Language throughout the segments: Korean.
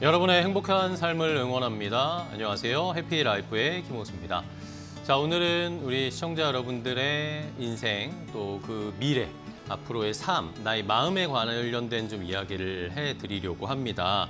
여러분의 행복한 삶을 응원합니다. 안녕하세요. 해피라이프의 김호수입니다. 자, 오늘은 우리 시청자 여러분들의 인생 또 그 미래, 앞으로의 삶, 나의 마음에 관련된 좀 이야기를 해드리려고 합니다.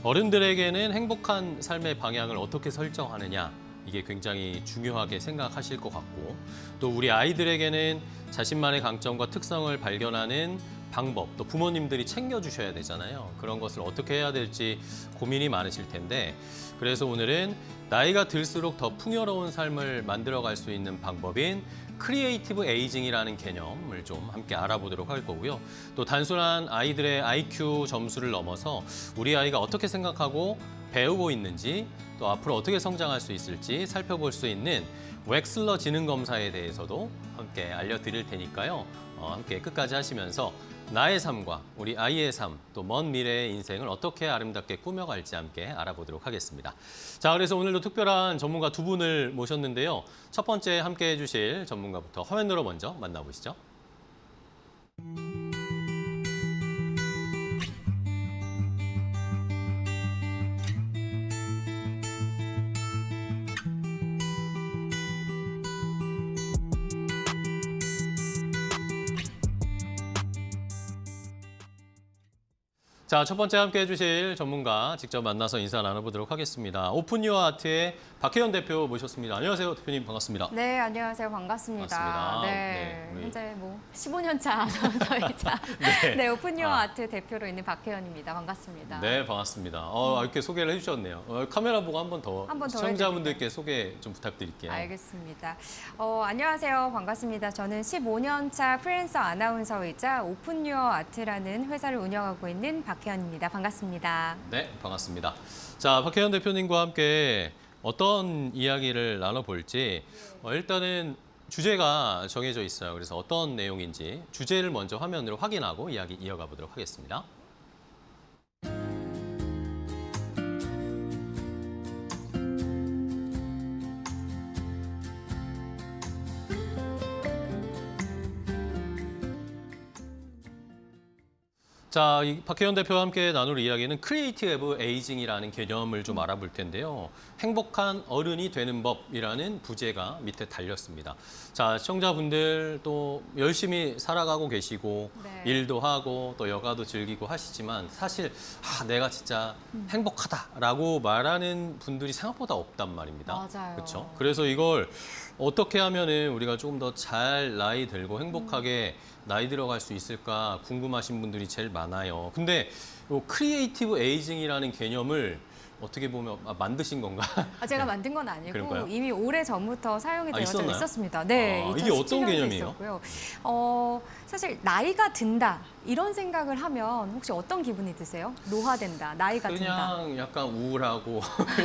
어른들에게는 행복한 삶의 방향을 어떻게 설정하느냐, 이게 굉장히 중요하게 생각하실 것 같고, 또 우리 아이들에게는 자신만의 강점과 특성을 발견하는 방법, 또 부모님들이 챙겨주셔야 되잖아요. 그런 것을 어떻게 해야 될지 고민이 많으실 텐데, 그래서 오늘은 나이가 들수록 더 풍요로운 삶을 만들어갈 수 있는 방법인 크리에이티브 에이징이라는 개념을 좀 함께 알아보도록 할 거고요. 또 단순한 아이들의 IQ 점수를 넘어서 우리 아이가 어떻게 생각하고 배우고 있는지, 또 앞으로 어떻게 성장할 수 있을지 살펴볼 수 있는 웩슬러 지능검사에 대해서도 함께 알려드릴 테니까요. 함께 끝까지 하시면서 나의 삶과 우리 아이의 삶, 또 먼 미래의 인생을 어떻게 아름답게 꾸며갈지 함께 알아보도록 하겠습니다. 자, 그래서 오늘도 특별한 전문가 두 분을 모셨는데요. 첫 번째 함께 해주실 전문가부터 화면으로 먼저 만나보시죠. 자, 첫 번째 함께 해주실 전문가 직접 만나서 인사 나눠보도록 하겠습니다. 오픈 유어 아트의 박혜연 대표 모셨습니다. 안녕하세요, 대표님 반갑습니다. 네, 안녕하세요. 반갑습니다. 반갑습니다. 네, 우리... 현재 15년 차 아나운서이자 네. 오픈 유어 아트 대표로 있는 박혜연입니다. 반갑습니다. 네, 반갑습니다. 이렇게 소개를 해주셨네요. 카메라 보고 한 번 더 시청자분들께 소개 좀 부탁드릴게요. 알겠습니다. 안녕하세요. 반갑습니다. 저는 15년 차 프리랜서 아나운서이자 오픈 유어 아트라는 회사를 운영하고 있는 박혜연입니다. 반갑습니다. 네, 반갑습니다. 자, 박혜연 대표님과 함께 어떤 이야기를 나눠볼지 일단은 주제가 정해져 있어요. 그래서 어떤 내용인지 주제를 먼저 화면으로 확인하고 이야기 이어가 보도록 하겠습니다. 자, 박혜연 대표와 함께 나눌 이야기는 크리에이티브 에이징이라는 개념을 좀 알아볼 텐데요. 행복한 어른이 되는 법이라는 부제가 밑에 달렸습니다. 자, 시청자분들 또 열심히 살아가고 계시고 네. 일도 하고 또 여가도 즐기고 하시지만 사실 내가 진짜 행복하다라고 말하는 분들이 생각보다 없단 말입니다. 맞아요. 그렇죠? 그래서 이걸 어떻게 하면은 우리가 조금 더 잘 나이 들고 행복하게 나이 들어갈 수 있을까 궁금하신 분들이 제일 많아요. 근데 이 크리에이티브 에이징이라는 개념을 어떻게 보면 만드신 건가? 제가 네. 만든 건 아니고 그런가요? 이미 오래 전부터 사용이 되어져 있었나요? 있었습니다. 네, 이게 어떤 2017년도 개념이에요? 있었고요. 사실 나이가 든다 이런 생각을 하면 혹시 어떤 기분이 드세요? 노화된다, 나이가 든다. 그냥 약간 우울하고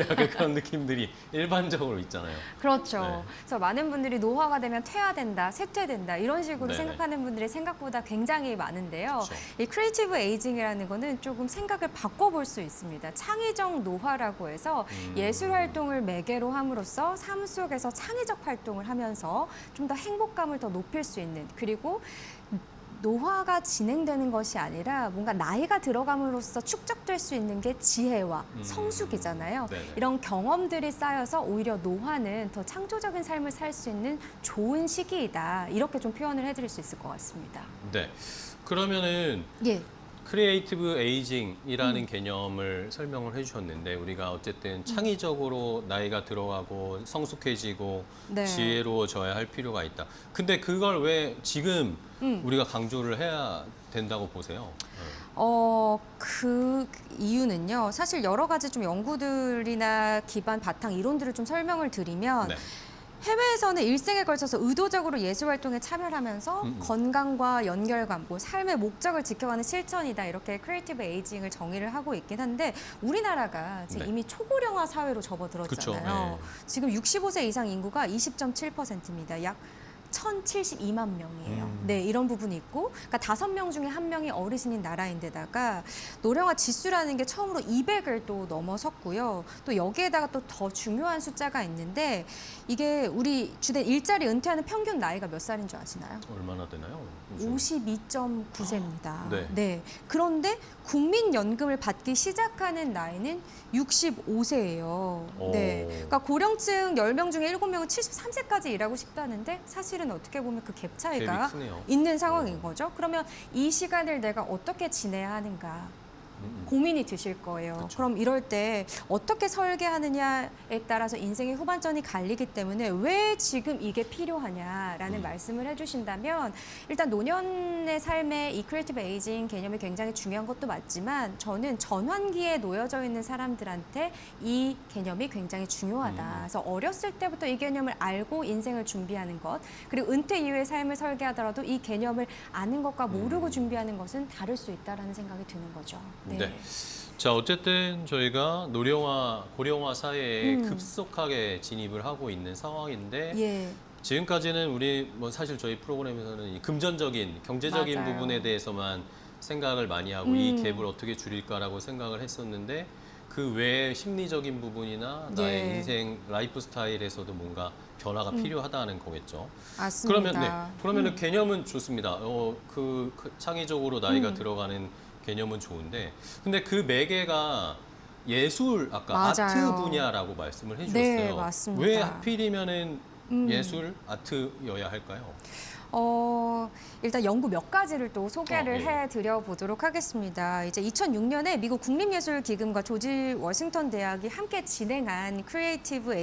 약간 그런 느낌들이 일반적으로 있잖아요. 그렇죠. 네. 그래서 많은 분들이 노화가 되면 퇴화된다, 쇠퇴된다 이런 식으로 네네. 생각하는 분들이 생각보다 굉장히 많은데요. 그렇죠. 이 크리에이티브 에이징이라는 거는 조금 생각을 바꿔볼 수 있습니다. 창의적 노화라고 해서 예술 활동을 매개로 함으로써 삶 속에서 창의적 활동을 하면서 좀 더 행복감을 더 높일 수 있는, 그리고 노화가 진행되는 것이 아니라 뭔가 나이가 들어감으로써 축적될 수 있는 게 지혜와 성숙이잖아요. 네네. 이런 경험들이 쌓여서 오히려 노화는 더 창조적인 삶을 살 수 있는 좋은 시기이다. 이렇게 좀 표현을 해드릴 수 있을 것 같습니다. 네. 그러면은 예. 크리에이티브 에이징이라는 개념을 설명을 해주셨는데 우리가 어쨌든 창의적으로 나이가 들어가고 성숙해지고 네. 지혜로워져야 할 필요가 있다. 근데 그걸 왜 지금 우리가 강조를 해야 된다고 보세요? 그 이유는요. 사실 여러 가지 좀 연구들이나 기반 바탕 이론들을 좀 설명을 드리면 네. 해외에서는 일생에 걸쳐서 의도적으로 예술 활동에 참여하면서 건강과 연결감, 삶의 목적을 지켜가는 실천이다. 이렇게 크리에이티브 에이징을 정의를 하고 있긴 한데 우리나라가 지금 네. 이미 초고령화 사회로 접어들었잖아요. 그쵸, 네. 지금 65세 이상 인구가 20.7%입니다. 약 1,072만 명이에요. 네, 이런 부분이 있고, 그러니까 5명 중에 1명이 어르신인 나라인데다가 노령화 지수라는 게 처음으로 200을 또 넘어섰고요. 또 여기에다가 또 더 중요한 숫자가 있는데 이게 우리 주된 일자리 은퇴하는 평균 나이가 몇 살인 줄 아시나요? 얼마나 되나요? 52.9세입니다. 네. 네. 그런데 국민연금을 받기 시작하는 나이는 65세예요. 네. 그러니까 고령층 10명 중에 7명은 73세까지 일하고 싶다는데 사실은 어떻게 보면 그 갭 차이가 갭이 크네요. 있는 상황인 거죠. 그러면 이 시간을 내가 어떻게 지내야 하는가? 고민이 드실 거예요. 그쵸. 그럼 이럴 때 어떻게 설계하느냐에 따라서 인생의 후반전이 갈리기 때문에 왜 지금 이게 필요하냐라는 말씀을 해주신다면 일단 노년의 삶에 이 크리에이티브 에이징 개념이 굉장히 중요한 것도 맞지만 저는 전환기에 놓여져 있는 사람들한테 이 개념이 굉장히 중요하다. 그래서 어렸을 때부터 이 개념을 알고 인생을 준비하는 것 그리고 은퇴 이후의 삶을 설계하더라도 이 개념을 아는 것과 모르고 준비하는 것은 다를 수 있다라는 생각이 드는 거죠. 네. 자, 어쨌든 저희가 노령화, 고령화 사회에 급속하게 진입을 하고 있는 상황인데 예. 지금까지는 우리 뭐 사실 저희 프로그램에서는 이 금전적인, 경제적인 맞아요. 부분에 대해서만 생각을 많이 하고 이 갭을 어떻게 줄일까라고 생각을 했었는데 그 외에 심리적인 부분이나 나의 예. 인생 라이프 스타일에서도 뭔가 변화가 필요하다는 거겠죠. 맞습니다. 그러면은 개념은 좋습니다. 그 창의적으로 나이가 들어가는 개념은 좋은데, 근데 그 매개가 예술, 아까 맞아요. 아트 분야라고 말씀을 해주셨어요. 네, 맞습니다. 왜 하필이면은 예술, 아트여야 할까요? 일단 연구 몇 가지를 또 소개를 예. 해드려 보도록 하겠습니다. 이제 2006년에 미국 국립예술기금과 조지 워싱턴 대학이 함께 진행한 크리에이티브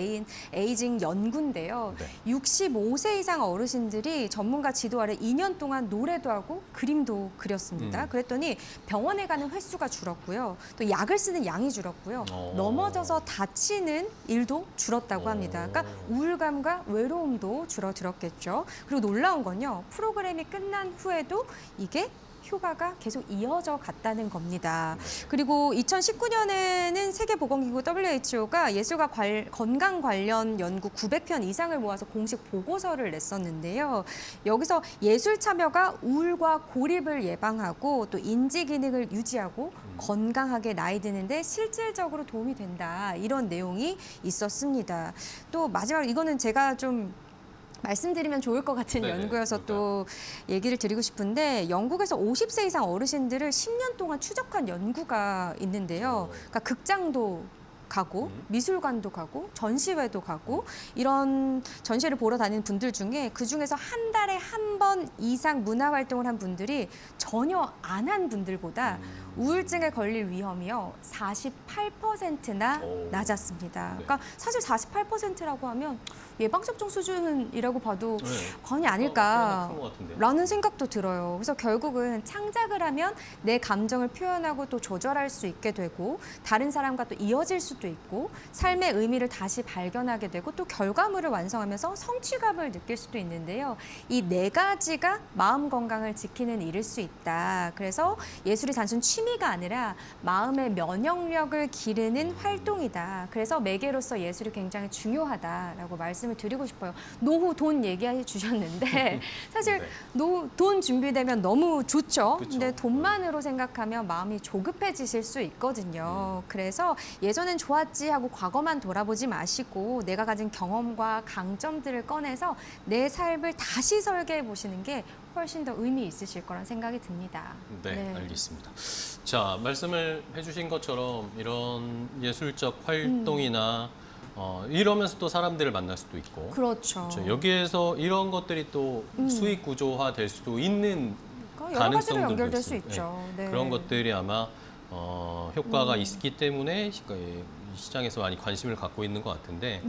에이징 연구인데요. 네. 65세 이상 어르신들이 전문가 지도 아래 2년 동안 노래도 하고 그림도 그렸습니다. 그랬더니 병원에 가는 횟수가 줄었고요. 또 약을 쓰는 양이 줄었고요. 넘어져서 다치는 일도 줄었다고 합니다. 그러니까 우울감과 외로움도 줄어들었겠죠. 그리고 놀라운 건요. 프로그램이 끝난 후에도 이게 효과가 계속 이어져 갔다는 겁니다. 그리고 2019년에는 세계보건기구 WHO가 예술과 건강 관련 연구 900편 이상을 모아서 공식 보고서를 냈었는데요. 여기서 예술 참여가 우울과 고립을 예방하고 또 인지 기능을 유지하고 건강하게 나이 드는데 실질적으로 도움이 된다. 이런 내용이 있었습니다. 또 마지막으로 이거는 제가 좀 말씀드리면 좋을 것 같은 네네, 연구여서 또 얘기를 드리고 싶은데 영국에서 50세 이상 어르신들을 10년 동안 추적한 연구가 있는데요. 그러니까 극장도 가고 미술관도 가고 전시회도 가고 이런 전시회를 보러 다니는 분들 중에 그중에서 한 달에 한 번 이상 문화 활동을 한 분들이 전혀 안 한 분들보다 우울증에 걸릴 위험이요 48%나 낮았습니다. 그러니까 사실 48%라고 하면 예방접종 수준이라고 봐도 과언이 꽤나 아닐까. 큰것 같은데요. 라는 생각도 들어요. 그래서 결국은 창작을 하면 내 감정을 표현하고 또 조절할 수 있게 되고 다른 사람과 또 이어질 수도 있고 삶의 의미를 다시 발견하게 되고 또 결과물을 완성하면서 성취감을 느낄 수도 있는데요. 이 네 가지가 마음 건강을 지키는 일일 수 있다. 그래서 예술이 단순 취미가 아니라 마음의 면역력을 기르는 활동이다. 그래서 매개로서 예술이 굉장히 중요하다라고 말씀을 드리고 싶어요. 노후 돈 얘기해 주셨는데 사실 돈 준비되면 너무 좋죠. 그쵸. 근데 돈만으로 생각하면 마음이 조급해지실 수 있거든요. 그래서 예전엔 좋았지 하고 과거만 돌아보지 마시고 내가 가진 경험과 강점들을 꺼내서 내 삶을 다시 설계해 보시는 게 훨씬 더 의미 있으실 거란 생각이 듭니다. 네, 알겠습니다. 자, 말씀을 해주신 것처럼 이런 예술적 활동이나 이러면서 또 사람들을 만날 수도 있고 그렇죠. 그렇죠. 여기에서 이런 것들이 또 수익 구조화 될 수도 있는 그러니까 여러 가지로 가능성들도 연결될 수 있어요. 있죠. 네. 그런 것들이 아마 효과가 있기 때문에 시장에서 많이 관심을 갖고 있는 것 같은데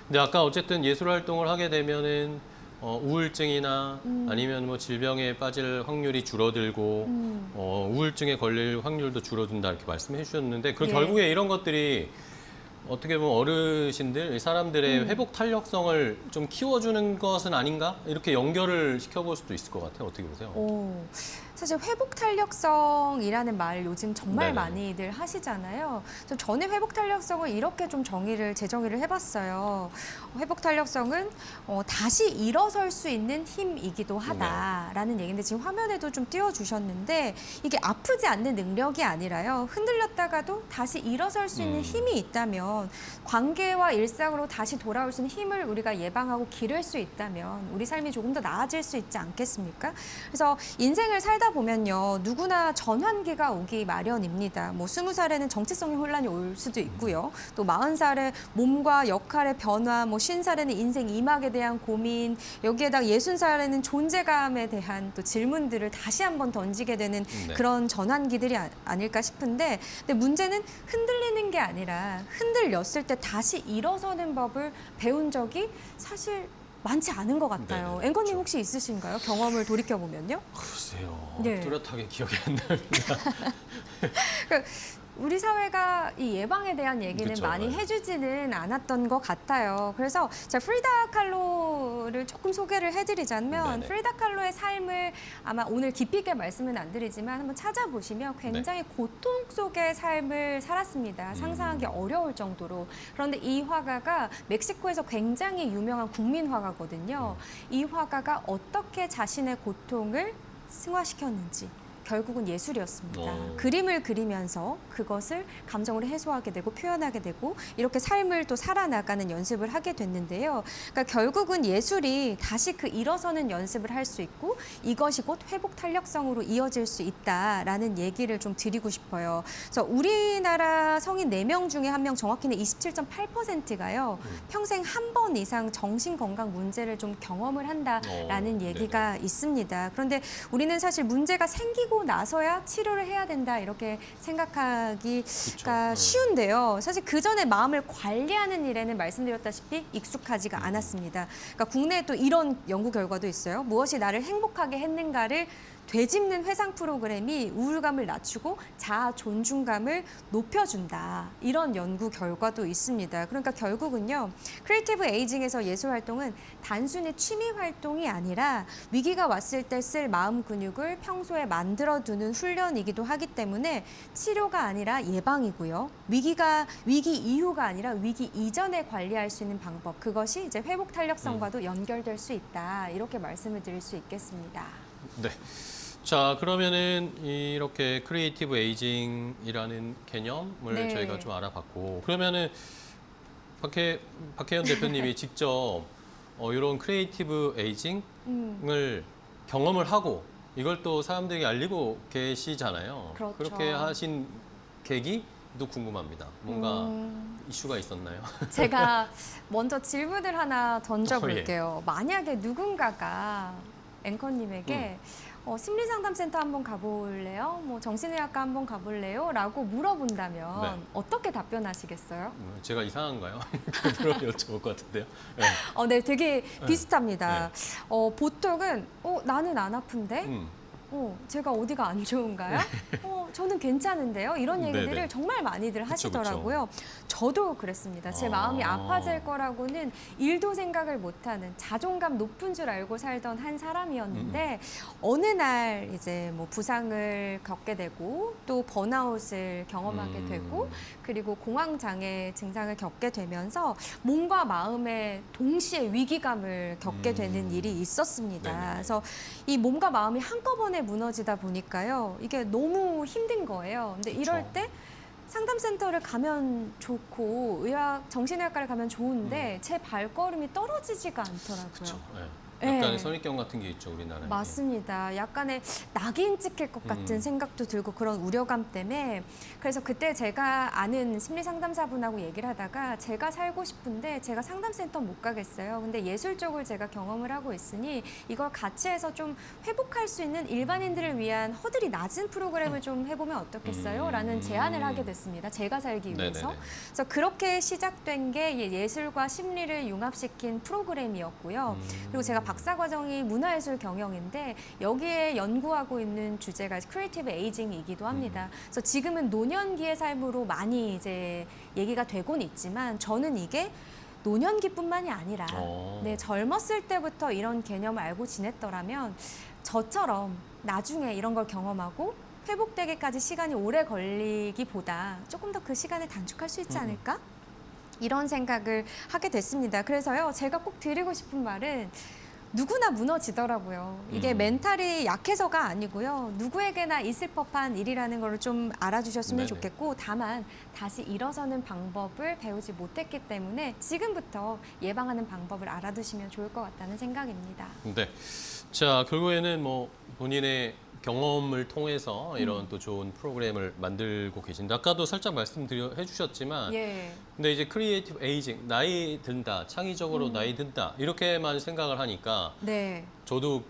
근데 아까 어쨌든 예술 활동을 하게 되면은 우울증이나 아니면 뭐 질병에 빠질 확률이 줄어들고 우울증에 걸릴 확률도 줄어든다 이렇게 말씀해 주셨는데 그 예. 결국에 이런 것들이 어떻게 보면 어르신들, 사람들의 회복 탄력성을 좀 키워주는 것은 아닌가? 이렇게 연결을 시켜볼 수도 있을 것 같아요. 어떻게 보세요? 사실 회복 탄력성이라는 말 요즘 정말 네네. 많이들 하시잖아요. 그래서 저는 회복 탄력성을 이렇게 좀 재정의를 해봤어요. 회복 탄력성은 다시 일어설 수 있는 힘이기도 하다라는 얘기인데 지금 화면에도 좀 띄워주셨는데 이게 아프지 않는 능력이 아니라요. 흔들렸다가도 다시 일어설 수 있는 힘이 있다면 관계와 일상으로 다시 돌아올 수 있는 힘을 우리가 예방하고 기를 수 있다면 우리 삶이 조금 더 나아질 수 있지 않겠습니까? 그래서 인생을 살다 보면요. 누구나 전환기가 오기 마련입니다. 뭐 20살에는 정체성의 혼란이 올 수도 있고요. 또 40살에 몸과 역할의 변화, 뭐 50살에는 인생 이막에 대한 고민, 여기에다가 60살에는 존재감에 대한 또 질문들을 다시 한번 던지게 되는 네. 그런 전환기들이 아닐까 싶은데 근데 문제는 흔들리는 게 아니라 흔들렸을 때 다시 일어서는 법을 배운 적이 사실 많지 않은 것 같아요. 네네, 앵커님 그렇죠. 혹시 있으신가요? 경험을 돌이켜보면요? 글쎄요. 네. 뚜렷하게 기억이 안 납니다. 그러니까 우리 사회가 이 예방에 대한 얘기는 그쵸, 많이 네. 해주지는 않았던 것 같아요. 그래서 제가 프리다 칼로를 조금 소개를 해드리자면 네네. 프리다 칼로의 삶을 아마 오늘 깊이 있게 말씀은 안 드리지만 한번 찾아보시면 굉장히 네. 고통 속의 삶을 살았습니다. 상상하기 어려울 정도로. 그런데 이 화가가 멕시코에서 굉장히 유명한 국민 화가거든요. 이 화가가 어떻게 자신의 고통을 승화시켰는지 결국은 예술이었습니다. 그림을 그리면서 그것을 감정으로 해소하게 되고 표현하게 되고 이렇게 삶을 또 살아나가는 연습을 하게 됐는데요. 그러니까 결국은 예술이 다시 그 일어서는 연습을 할 수 있고 이것이 곧 회복 탄력성으로 이어질 수 있다라는 얘기를 좀 드리고 싶어요. 그래서 우리나라 성인 4명 중에 1명 정확히는 27.8%가요. 평생 한 번 이상 정신건강 문제를 좀 경험을 한다라는 얘기가 있습니다. 그런데 우리는 사실 문제가 생기고 나서야 치료를 해야 된다 이렇게 생각하기가 쉬운데요. 사실 그 전에 마음을 관리하는 일에는 말씀드렸다시피 익숙하지가 않았습니다. 그러니까 국내에 또 이런 연구 결과도 있어요. 무엇이 나를 행복하게 했는가를 되짚는 회상 프로그램이 우울감을 낮추고 자아 존중감을 높여준다. 이런 연구 결과도 있습니다. 그러니까 결국은요. 크리에이티브 에이징에서 예술 활동은 단순히 취미 활동이 아니라 위기가 왔을 때 쓸 마음 근육을 평소에 만들어두는 훈련이기도 하기 때문에 치료가 아니라 예방이고요. 위기 이후가 아니라 위기 이전에 관리할 수 있는 방법. 그것이 이제 회복 탄력성과도 연결될 수 있다. 이렇게 말씀을 드릴 수 있겠습니다. 네. 자, 그러면은 이렇게 크리에이티브 에이징이라는 개념을 네. 저희가 좀 알아봤고, 그러면은 박혜연 대표님이 직접 이런 크리에이티브 에이징을 경험을 하고 이걸 또 사람들에게 알리고 계시잖아요. 그렇죠. 그렇게 하신 계기도 궁금합니다. 뭔가 이슈가 있었나요? 제가 먼저 질문을 하나 던져볼게요. 만약에 누군가가 앵커님에게 심리상담센터 한번 가볼래요? 뭐 정신의학과 한번 가볼래요? 라고 물어본다면 네. 어떻게 답변하시겠어요? 제가 이상한가요? 그대로 여쭤볼 것 같은데요. 네. 네, 되게 비슷합니다. 네. 보통은 나는 안 아픈데? 제가 어디가 안 좋은가요? 저는 괜찮은데요? 이런 얘기들을 네네. 정말 많이들 그쵸, 하시더라고요. 저도 그랬습니다. 제 마음이 아파질 거라고는 일도 생각을 못하는 자존감 높은 줄 알고 살던 한 사람이었는데 어느 날 이제 뭐 부상을 겪게 되고 또 번아웃을 경험하게 되고 그리고 공황장애 증상을 겪게 되면서 몸과 마음에 동시에 위기감을 겪게 되는 일이 있었습니다. 네네. 그래서 이 몸과 마음이 한꺼번에 무너지다 보니까요. 이게 너무 힘든 거예요. 근데 이럴 그쵸. 때 상담센터를 가면 좋고 정신의학과를 가면 좋은데 제 발걸음이 떨어지지가 않더라고요. 그렇죠. 네. 약간의 선입견 같은 게 있죠, 우리나라에. 맞습니다. 약간의 낙인 찍힐 것 같은 생각도 들고 그런 우려감 때문에 그래서 그때 제가 아는 심리 상담사분하고 얘기를 하다가 제가 살고 싶은데 제가 상담센터 못 가겠어요. 근데 예술 쪽을 제가 경험을 하고 있으니 이걸 같이 해서 좀 회복할 수 있는 일반인들을 위한 허들이 낮은 프로그램을 좀 해보면 어떻겠어요? 라는 제안을 하게 됐습니다. 제가 살기 위해서. 네네네. 그래서 그렇게 시작된 게 예술과 심리를 융합시킨 프로그램이었고요. 그리고 제가 박사 과정이 문화예술 경영인데 여기에 연구하고 있는 주제가 크리에이티브 에이징이기도 합니다. 그래서 지금은 노년기의 삶으로 많이 이제 얘기가 되곤 있지만 저는 이게 노년기뿐만이 아니라 젊었을 때부터 이런 개념을 알고 지냈더라면 저처럼 나중에 이런 걸 경험하고 회복되기까지 시간이 오래 걸리기보다 조금 더 그 시간을 단축할 수 있지 않을까? 이런 생각을 하게 됐습니다. 그래서요, 제가 꼭 드리고 싶은 말은 누구나 무너지더라고요. 이게 멘탈이 약해서가 아니고요. 누구에게나 있을 법한 일이라는 걸 좀 알아주셨으면 네네. 좋겠고, 다만 다시 일어서는 방법을 배우지 못했기 때문에 지금부터 예방하는 방법을 알아두시면 좋을 것 같다는 생각입니다. 네. 자, 결국에는 뭐 본인의 경험을 통해서 이런 또 좋은 프로그램을 만들고 계신데 아까도 살짝 해주셨지만 예. 근데 이제 크리에이티브 에이징, 나이 든다, 창의적으로 나이 든다 이렇게만 생각을 하니까 네. 저도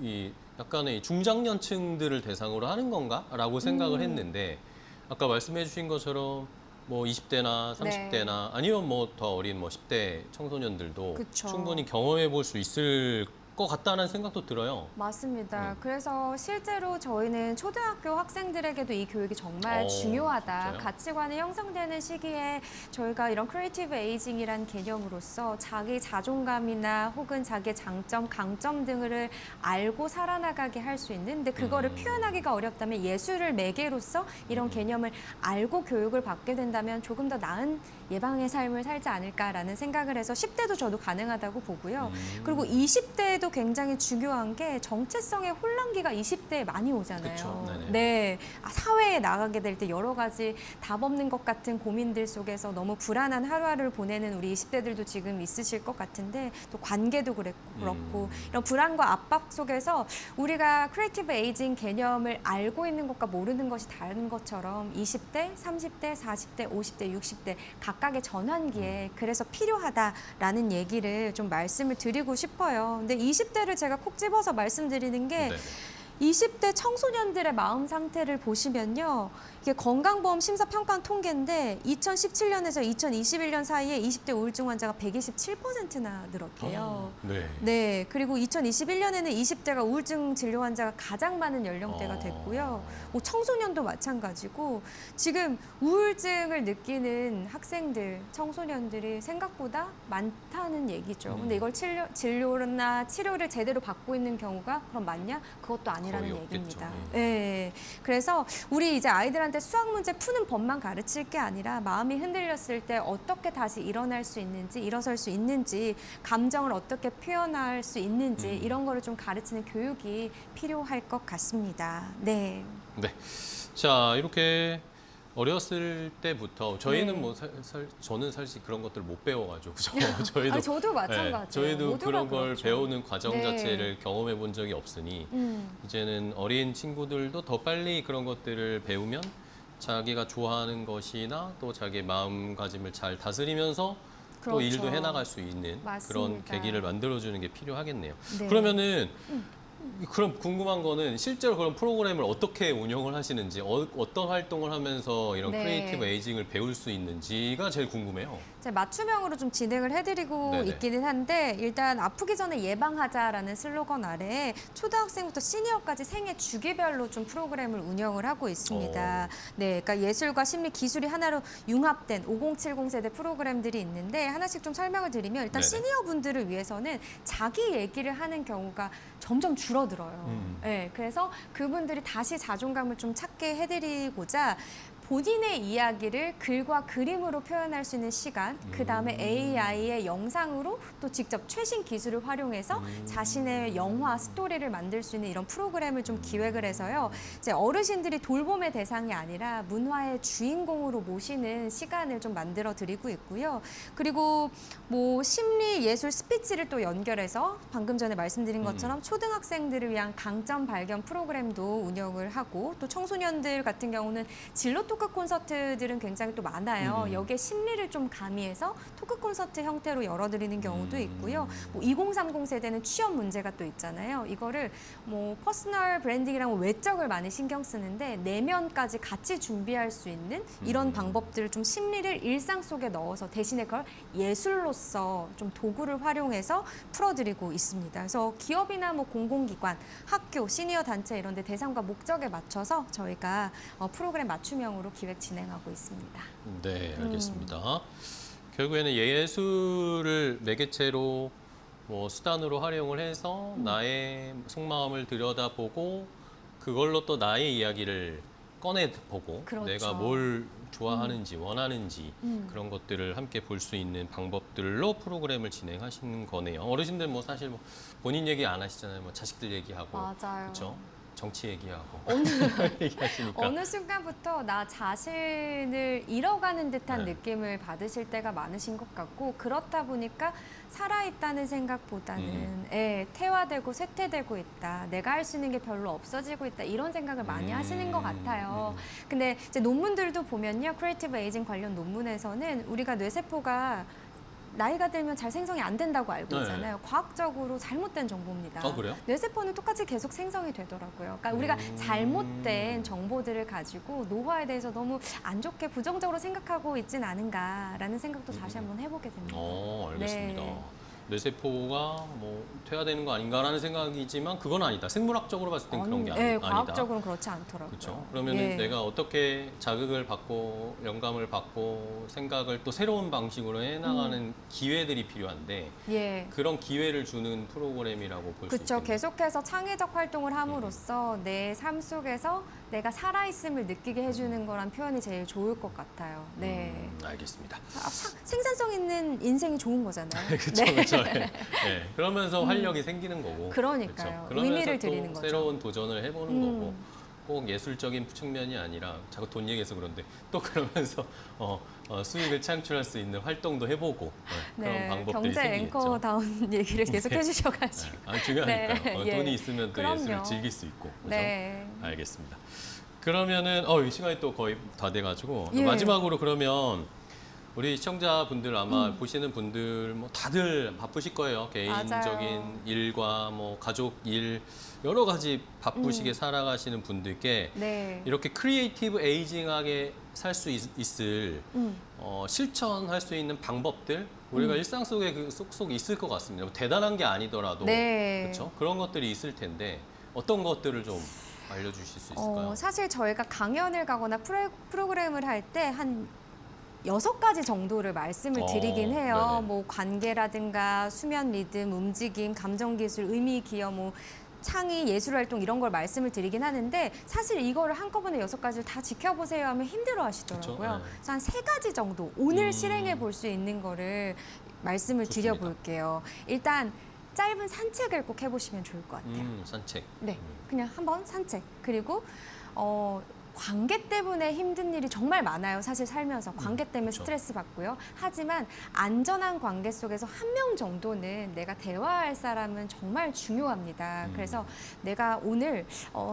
이 약간의 중장년층들을 대상으로 하는 건가라고 생각을 했는데 아까 말씀해 주신 것처럼 뭐 20대나 30대나 아니면 뭐 더 어린 뭐 10대 청소년들도 그쵸. 충분히 경험해 볼 수 있을 것 같다는 생각도 들어요. 맞습니다. 그래서 실제로 저희는 초등학교 학생들에게도 이 교육이 정말 중요하다. 진짜요? 가치관이 형성되는 시기에 저희가 이런 크리에이티브 에이징이란 개념으로서 자기 자존감이나 혹은 자기의 장점, 강점 등을 알고 살아나가게 할 수 있는, 근데 그거를 표현하기가 어렵다면 예술을 매개로서 이런 개념을 알고 교육을 받게 된다면 조금 더 나은 예방의 삶을 살지 않을까라는 생각을 해서 10대도 저도 가능하다고 보고요. 그리고 20대에도 굉장히 중요한 게 정체성의 혼란기가 20대에 많이 오잖아요. 그쵸, 네네. 네. 사회에 나가게 될 때 여러 가지 답 없는 것 같은 고민들 속에서 너무 불안한 하루하루를 보내는 우리 20대들도 지금 있으실 것 같은데 또 관계도 그렇고 이런 불안과 압박 속에서 우리가 크리에이티브 에이징 개념을 알고 있는 것과 모르는 것이 다른 것처럼 20대, 30대, 40대, 50대, 60대 각각의 전환기에 그래서 필요하다라는 얘기를 좀 말씀을 드리고 싶어요. 근데 20대를 제가 콕 집어서 말씀드리는 게 네. 20대 청소년들의 마음 상태를 보시면요. 이게 건강보험 심사평가원 통계인데 2017년에서 2021년 사이에 20대 우울증 환자가 127%나 늘었대요. 네. 네, 그리고 2021년에는 20대가 우울증 진료 환자가 가장 많은 연령대가 됐고요. 뭐 청소년도 마찬가지고 지금 우울증을 느끼는 학생들, 청소년들이 생각보다 많다는 얘기죠. 근데 이걸 진료나 치료를 제대로 받고 있는 경우가 그럼 맞냐? 그것도 아니라는 거의 없겠죠. 얘기입니다. 네. 그래서 우리 이제 아이들한테 수학 문제 푸는 법만 가르칠 게 아니라 마음이 흔들렸을 때 어떻게 다시 일어날 수 있는지, 일어설 수 있는지, 감정을 어떻게 표현할 수 있는지 이런 거를 좀 가르치는 교육이 필요할 것 같습니다. 네. 네. 자, 이렇게 어렸을 때부터 저희는 네. 뭐 저는 사실 그런 것들을 못 배워가지고 저희도 아니, 저도 마찬가지예요. 네, 저희도 모두가 그런 걸 그렇죠. 배우는 과정 네. 자체를 경험해 본 적이 없으니 이제는 어린 친구들도 더 빨리 그런 것들을 배우면 자기가 좋아하는 것이나 또 자기의 마음가짐을 잘 다스리면서 또 그렇죠. 일도 해나갈 수 있는 그런 맞습니다. 계기를 만들어주는 게 필요하겠네요. 네. 그러면은 그럼 궁금한 거는 실제로 그런 프로그램을 어떻게 운영을 하시는지 어떤 활동을 하면서 이런 네. 크리에이티브 에이징을 배울 수 있는지가 제일 궁금해요. 제가 맞춤형으로 좀 진행을 해드리고 네네. 있기는 한데 일단 아프기 전에 예방하자라는 슬로건 아래에 초등학생부터 시니어까지 생애 주기별로 좀 프로그램을 운영을 하고 있습니다. 네, 그러니까 예술과 심리, 기술이 하나로 융합된 5070 세대 프로그램들이 있는데 하나씩 좀 설명을 드리면 일단 네네. 시니어 분들을 위해서는 자기 얘기를 하는 경우가 점점 줄어들어요. 네, 그래서 그분들이 다시 자존감을 좀 찾게 해드리고자 본인의 이야기를 글과 그림으로 표현할 수 있는 시간, 그 다음에 AI의 영상으로 또 직접 최신 기술을 활용해서 자신의 영화, 스토리를 만들 수 있는 이런 프로그램을 좀 기획을 해서요. 이제 어르신들이 돌봄의 대상이 아니라 문화의 주인공으로 모시는 시간을 좀 만들어 드리고 있고요. 그리고 뭐 심리, 예술, 스피치를 또 연결해서 방금 전에 말씀드린 것처럼 초등학생들을 위한 강점 발견 프로그램도 운영을 하고 또 청소년들 같은 경우는 진로 토크 콘서트들은 굉장히 또 많아요. 여기에 심리를 좀 가미해서 토크 콘서트 형태로 열어드리는 경우도 있고요. 뭐 2030 세대는 취업 문제가 또 있잖아요. 이거를 뭐 퍼스널 브랜딩이랑 외적을 많이 신경 쓰는데 내면까지 같이 준비할 수 있는 이런 방법들을 좀 심리를 일상 속에 넣어서 대신에 그걸 예술로서 좀 도구를 활용해서 풀어드리고 있습니다. 그래서 기업이나 뭐 공공기관, 학교, 시니어 단체 이런 데 대상과 목적에 맞춰서 저희가 프로그램 맞춤형으로 기획 진행하고 있습니다. 네, 알겠습니다. 결국에는 예술을 매개체로 뭐 수단으로 활용을 해서 나의 속마음을 들여다보고 그걸로 또 나의 이야기를 꺼내보고 그렇죠. 내가 뭘 좋아하는지 원하는지 그런 것들을 함께 볼 수 있는 방법들로 프로그램을 진행하시는 거네요. 어르신들 뭐 사실 뭐 본인 얘기 안 하시잖아요. 뭐 자식들 얘기하고 맞아요. 그렇죠. 정치 얘기하고 얘기하시니까 어느 순간부터 나 자신을 잃어가는 듯한 네. 느낌을 받으실 때가 많으신 것 같고 그렇다 보니까 살아있다는 생각보다는 퇴화되고 쇠퇴되고 있다. 내가 할 수 있는 게 별로 없어지고 있다. 이런 생각을 많이 하시는 것 같아요. 근데 이제 논문들도 보면요. 크리에이티브 에이징 관련 논문에서는 우리가 뇌세포가 나이가 들면 잘 생성이 안 된다고 알고 네. 있잖아요. 과학적으로 잘못된 정보입니다. 그래요? 뇌세포는 똑같이 계속 생성이 되더라고요. 그러니까 우리가 잘못된 정보들을 가지고 노화에 대해서 너무 안 좋게 부정적으로 생각하고 있진 않은가라는 생각도 다시 한번 해보게 됩니다. 알겠습니다. 네. 뇌세포가 뭐 퇴화되는 거 아닌가라는 생각이지만 그건 아니다. 생물학적으로 봤을 땐 그런 게 아니다. 과학적으로는 그렇지 않더라고요. 그렇죠. 그러면 예. 내가 어떻게 자극을 받고 영감을 받고 생각을 또 새로운 방식으로 해나가는 기회들이 필요한데 예. 그런 기회를 주는 프로그램이라고 볼 수 그렇죠. 있겠네요. 계속해서 창의적 활동을 함으로써 내 삶 속에서 내가 살아있음을 느끼게 해주는 거란 표현이 제일 좋을 것 같아요. 네. 알겠습니다. 생산성 있는 인생이 좋은 거잖아요. 그렇죠, 그렇죠. 네. 그러면서 활력이 생기는 거고. 그러니까요. 그렇죠. 그러면서 의미를 또 드리는 거죠. 새로운 도전을 해보는 거고. 꼭 예술적인 측면이 아니라 자꾸 돈 얘기해서 그런데 또 그러면서 수익을 창출할 수 있는 활동도 해보고 그런 방법들이 경제 생기겠죠. 앵커다운 얘기를 계속 해주셔가지고. 중요하니까요. 네, 예. 돈이 있으면 또 그럼요. 예술을 즐길 수 있고. 그죠? 네. 알겠습니다. 그러면은 이 시간이 또 거의 다 돼가지고 예. 마지막으로 그러면 우리 시청자분들 아마 보시는 분들 뭐 다들 바쁘실 거예요. 개인적인 맞아요. 일과 뭐 가족 일 여러 가지 바쁘시게 살아가시는 분들께 네. 이렇게 크리에이티브 에이징하게 살 수 있을 실천할 수 있는 방법들 우리가 일상 속에 그 쏙쏙 있을 것 같습니다. 뭐 대단한 게 아니더라도 네. 그렇죠? 그런 것들이 있을 텐데 어떤 것들을 좀 알려주실 수 있을까요? 사실 저희가 강연을 가거나 프로그램을 할 때 한 6가지 정도를 말씀을 드리긴 해요. 네네. 뭐 관계라든가 수면 리듬, 움직임, 감정 기술, 의미 기여, 뭐 창의, 예술 활동 이런 걸 말씀을 드리긴 하는데 사실 이거를 한꺼번에 6가지를 다 지켜보세요 하면 힘들어 하시더라고요. 그쵸? 네. 그래서 한 3가지 정도 오늘 실행해 볼 수 있는 거를 말씀을 좋습니다. 드려볼게요. 일단 짧은 산책을 꼭 해보시면 좋을 것 같아요. 산책. 네, 그냥 한번 산책. 그리고 관계 때문에 힘든 일이 정말 많아요. 사실 살면서 관계 때문에 그렇죠. 스트레스 받고요. 하지만 안전한 관계 속에서 한 명 정도는 내가 대화할 사람은 정말 중요합니다. 그래서 내가 오늘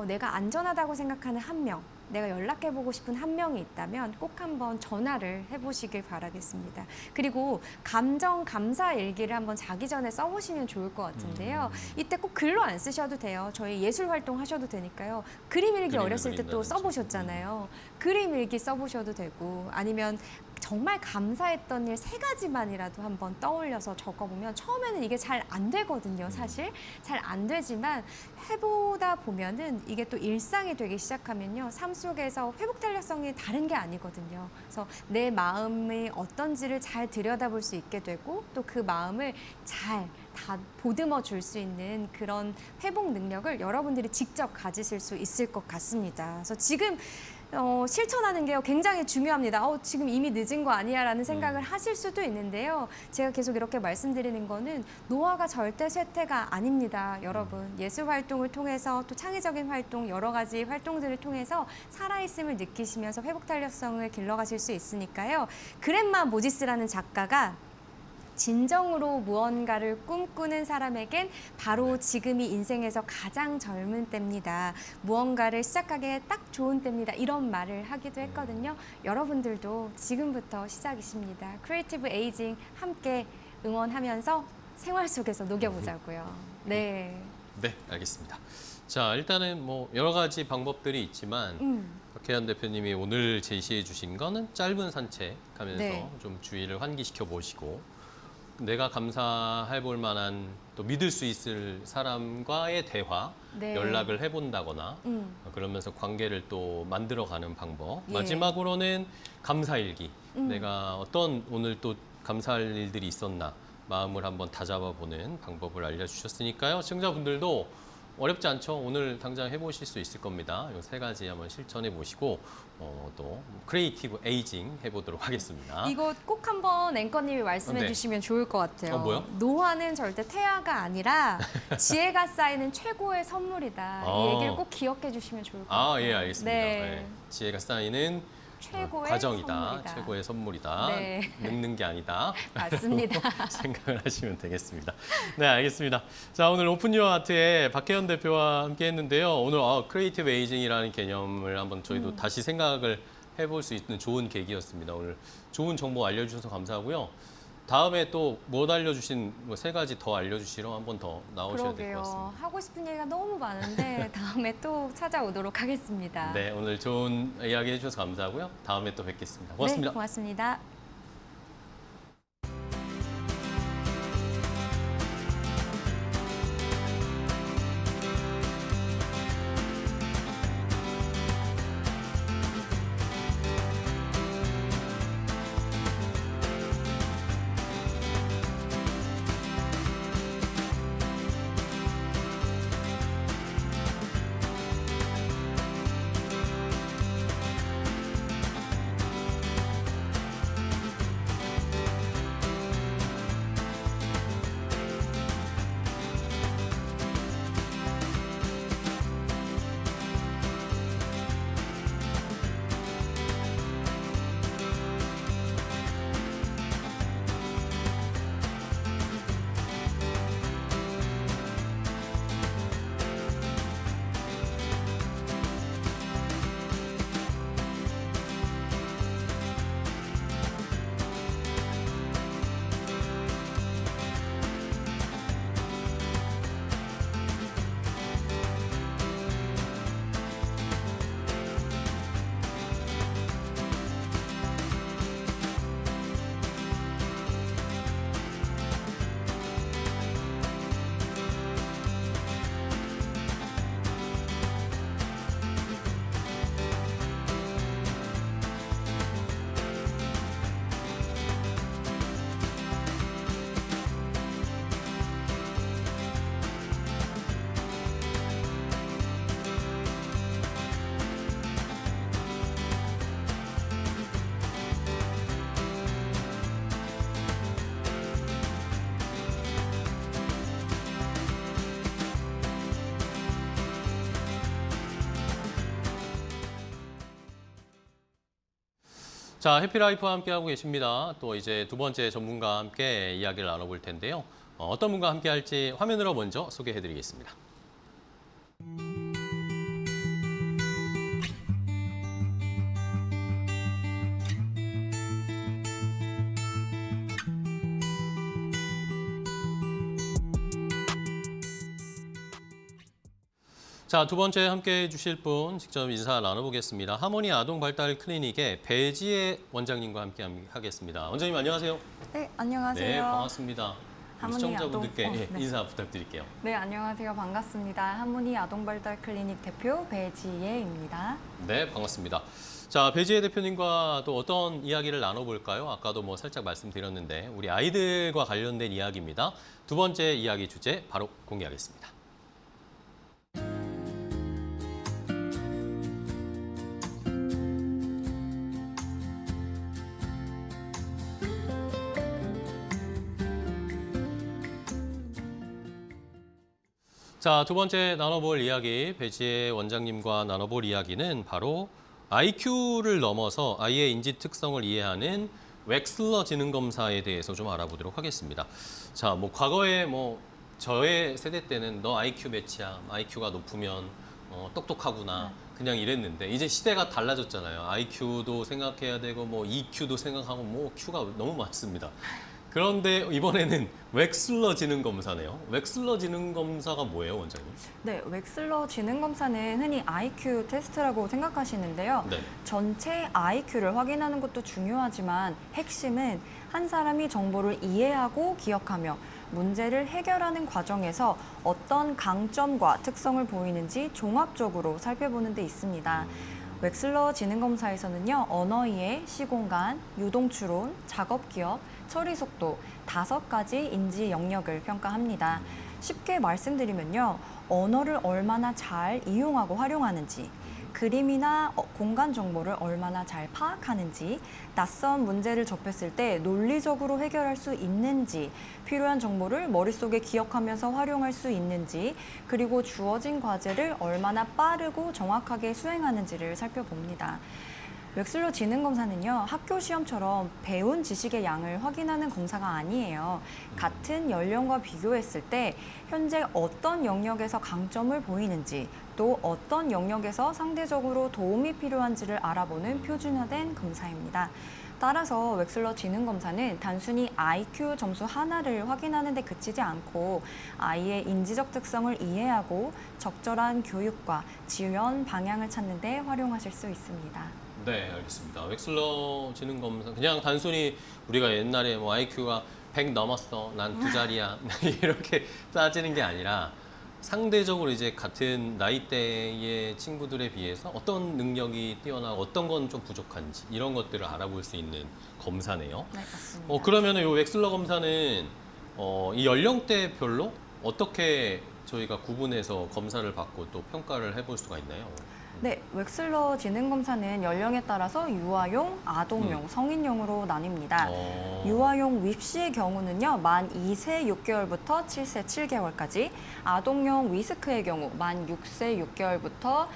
내가 안전하다고 생각하는 한 명, 내가 연락해보고 싶은 한 명이 있다면 꼭 한번 전화를 해보시길 바라겠습니다. 그리고 감정 감사 일기를 한번 자기 전에 써보시면 좋을 것 같은데요. 이때 꼭 글로 안 쓰셔도 돼요. 저희 예술 활동 하셔도 되니까요. 그림 일기 그림을 어렸을 때 또 그린다든지. 써보셨잖아요. 그림 일기 써보셔도 되고 아니면 정말 감사했던 일 3가지만이라도 한번 떠올려서 적어보면 처음에는 이게 잘 안 되거든요. 사실 잘 안 되지만 해보다 보면은 이게 또 일상이 되기 시작하면요. 삶 속에서 회복 탄력성이 다른 게 아니거든요. 그래서 내 마음이 어떤지를 잘 들여다볼 수 있게 되고 또 그 마음을 잘 다 보듬어 줄 수 있는 그런 회복 능력을 여러분들이 직접 가지실 수 있을 것 같습니다. 그래서 지금 실천하는 게 굉장히 중요합니다. 지금 이미 늦은 거 아니야 라는 생각을 하실 수도 있는데요. 제가 계속 이렇게 말씀드리는 거는 노화가 절대 쇠퇴가 아닙니다. 여러분 예술 활동을 통해서 또 창의적인 활동 여러 가지 활동들을 통해서 살아있음을 느끼시면서 회복 탄력성을 길러가실 수 있으니까요. 그랜마 모지스라는 작가가 진정으로 무언가를 꿈꾸는 사람에겐 바로 지금이 인생에서 가장 젊은 때입니다. 무언가를 시작하기에 딱 좋은 때입니다. 이런 말을 하기도 했거든요. 여러분들도 지금부터 시작이십니다. 크리에이티브 에이징 함께 응원하면서 생활 속에서 녹여보자고요. 네. 네, 알겠습니다. 자, 일단은 뭐 여러 가지 방법들이 있지만 박혜연 대표님이 오늘 제시해 주신 거는 짧은 산책하면서 네. 좀 주의를 환기시켜 보시고 내가 감사해 볼 만한 또 믿을 수 있을 사람과의 대화, 네. 연락을 해본다거나 그러면서 관계를 또 만들어가는 방법. 예. 마지막으로는 감사일기. 내가 어떤 오늘 또 감사할 일들이 있었나 마음을 한번 다잡아보는 방법을 알려주셨으니까요. 시청자분들도 어렵지 않죠? 오늘 당장 해보실 수 있을 겁니다. 이 세 가지 한번 실천해 보시고 또 크리에이티브 에이징 해보도록 하겠습니다. 이거 꼭 한번 앵커님이 말씀해 네. 주시면 좋을 것 같아요. 뭐요? 노화는 절대 태아가 아니라 지혜가 쌓이는 최고의 선물이다. 이 얘기를 꼭 기억해 주시면 좋을 것 같아요. 예, 알겠습니다. 네. 네. 지혜가 쌓이는 최고의 과정이다. 선물이다. 최고의 선물이다. 네. 늙는 게 아니다. 맞습니다. 생각을 하시면 되겠습니다. 네, 알겠습니다. 자, 오늘 오픈 유어 아트의 박혜연 대표와 함께 했는데요. 오늘 크리에이티브 에이징이라는 개념을 한번 저희도 다시 생각을 해볼 수 있는 좋은 계기였습니다. 오늘 좋은 정보 알려주셔서 감사하고요. 다음에 또 못 알려주신 뭐 세 가지 더 알려주시러 한번 더 나오셔야 될 것 같습니다. 그러게요. 하고 싶은 얘기가 너무 많은데 다음에 또 찾아오도록 하겠습니다. 네, 오늘 좋은 이야기 해주셔서 감사하고요. 다음에 또 뵙겠습니다. 고맙습니다. 네, 고맙습니다. 자, 해피라이프와 함께하고 계십니다. 또 이제 두 번째 전문가와 함께 이야기를 나눠볼 텐데요. 어떤 분과 함께 할지 화면으로 먼저 소개해드리겠습니다. 자, 두 번째 함께 해주실 분 직접 인사 나눠보겠습니다. 하모니 아동발달 클리닉의 배지혜 원장님과 함께 하겠습니다. 원장님 안녕하세요. 네, 안녕하세요. 네, 반갑습니다. 우리 하모니 시청자분들께 아동- 네. 인사 부탁드릴게요. 네, 안녕하세요. 반갑습니다. 하모니 아동발달 클리닉 대표 배지혜입니다. 네, 반갑습니다. 자, 배지혜 대표님과 또 어떤 이야기를 나눠볼까요? 아까도 뭐 살짝 말씀드렸는데 우리 아이들과 관련된 이야기입니다. 두 번째 이야기 주제 바로 공개하겠습니다. 자, 두 번째 나눠볼 이야기, 배지혜 원장님과 나눠볼 이야기는 바로 IQ를 넘어서 아이의 인지 특성을 이해하는 웩슬러 지능검사에 대해서 좀 알아보도록 하겠습니다. 자, 뭐 과거에 뭐 저의 세대 때는 너 IQ 몇이야, IQ가 높으면 똑똑하구나, 그냥 이랬는데 이제 시대가 달라졌잖아요. IQ도 생각해야 되고 뭐 EQ도 생각하고 뭐 Q가 너무 많습니다. 그런데 이번에는 웩슬러 지능검사네요. 웩슬러 지능검사가 뭐예요, 원장님? 네, 웩슬러 지능검사는 흔히 IQ 테스트라고 생각하시는데요. 네. 전체 IQ를 확인하는 것도 중요하지만 핵심은 한 사람이 정보를 이해하고 기억하며 문제를 해결하는 과정에서 어떤 강점과 특성을 보이는지 종합적으로 살펴보는 데 있습니다. 웩슬러 지능검사에서는요, 언어 이해, 시공간, 유동추론, 작업 기억, 처리 속도 5가지 인지 영역을 평가합니다. 쉽게 말씀드리면요. 언어를 얼마나 잘 이용하고 활용하는지, 그림이나 공간 정보를 얼마나 잘 파악하는지, 낯선 문제를 접했을 때 논리적으로 해결할 수 있는지, 필요한 정보를 머릿속에 기억하면서 활용할 수 있는지, 그리고 주어진 과제를 얼마나 빠르고 정확하게 수행하는지를 살펴봅니다. 웩슬러 지능검사는요, 학교 시험처럼 배운 지식의 양을 확인하는 검사가 아니에요. 같은 연령과 비교했을 때 현재 어떤 영역에서 강점을 보이는지, 또 어떤 영역에서 상대적으로 도움이 필요한지를 알아보는 표준화된 검사입니다. 따라서 웩슬러 지능검사는 단순히 IQ 점수 하나를 확인하는 데 그치지 않고 아이의 인지적 특성을 이해하고 적절한 교육과 지원 방향을 찾는 데 활용하실 수 있습니다. 네, 알겠습니다. 웩슬러 지능 검사 그냥 단순히 우리가 옛날에 뭐 IQ가 100 넘었어, 난 두 자리야 이렇게 따지는 게 아니라 상대적으로 이제 같은 나이대의 친구들에 비해서 어떤 능력이 뛰어나고 어떤 건 좀 부족한지 이런 것들을 알아볼 수 있는 검사네요. 네, 맞습니다. 그러면은 이 웩슬러 검사는 이 연령대별로 어떻게 저희가 구분해서 검사를 받고 또 평가를 해볼 수가 있나요? 네, 웩슬러 지능검사는 연령에 따라서 유아용, 아동용, 성인용으로 나뉩니다. 유아용 윕시의 경우는요, 만 2세 6개월부터 7세 7개월까지, 아동용 위스크의 경우 만 6세 6개월부터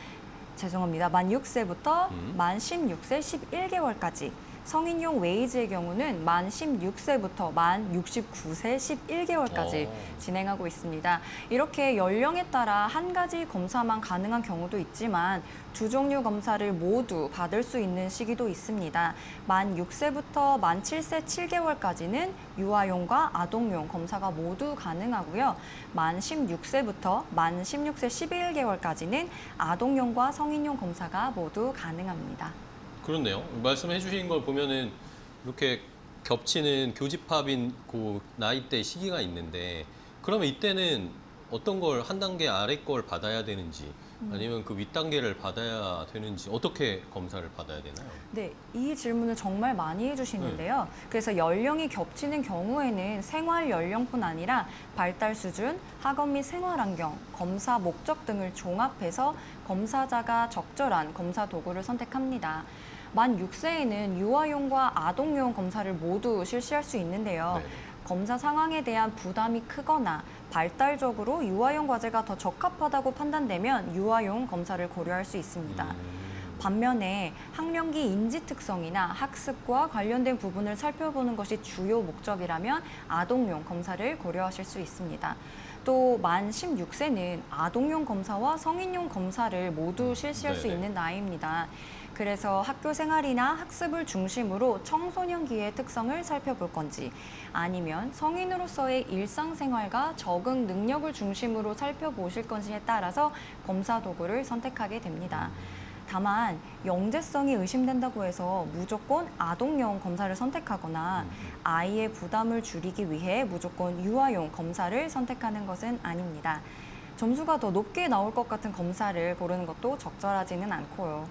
만 6세부터 만 16세 11개월까지, 성인용 웨이즈의 경우는 만 16세부터 만 69세 11개월까지 진행하고 있습니다. 이렇게 연령에 따라 한 가지 검사만 가능한 경우도 있지만 두 종류 검사를 모두 받을 수 있는 시기도 있습니다. 만 6세부터 만 7세 7개월까지는 유아용과 아동용 검사가 모두 가능하고요. 만 16세부터 만 16세 11개월까지는 아동용과 성인용 검사가 모두 가능합니다. 그렇네요. 말씀해 주신 걸 보면은 이렇게 겹치는 교집합인 그 나이대 시기가 있는데 그러면 이때는 어떤 걸 한 단계 아래 걸 받아야 되는지 아니면 그 윗 단계를 받아야 되는지 어떻게 검사를 받아야 되나요? 네, 이 질문을 정말 많이 해주시는데요. 그래서 연령이 겹치는 경우에는 생활 연령뿐 아니라 발달 수준, 학업 및 생활 환경, 검사 목적 등을 종합해서 검사자가 적절한 검사 도구를 선택합니다. 만 6세에는 유아용과 아동용 검사를 모두 실시할 수 있는데요. 네. 검사 상황에 대한 부담이 크거나 발달적으로 유아용 과제가 더 적합하다고 판단되면 유아용 검사를 고려할 수 있습니다. 반면에 학령기 인지 특성이나 학습과 관련된 부분을 살펴보는 것이 주요 목적이라면 아동용 검사를 고려하실 수 있습니다. 또 만 16세는 아동용 검사와 성인용 검사를 모두 실시할 수 네네. 있는 나이입니다. 그래서 학교 생활이나 학습을 중심으로 청소년기의 특성을 살펴볼 건지 아니면 성인으로서의 일상생활과 적응 능력을 중심으로 살펴보실 건지에 따라서 검사 도구를 선택하게 됩니다. 다만 영재성이 의심된다고 해서 무조건 아동용 검사를 선택하거나 아이의 부담을 줄이기 위해 무조건 유아용 검사를 선택하는 것은 아닙니다. 점수가 더 높게 나올 것 같은 검사를 고르는 것도 적절하지는 않고요.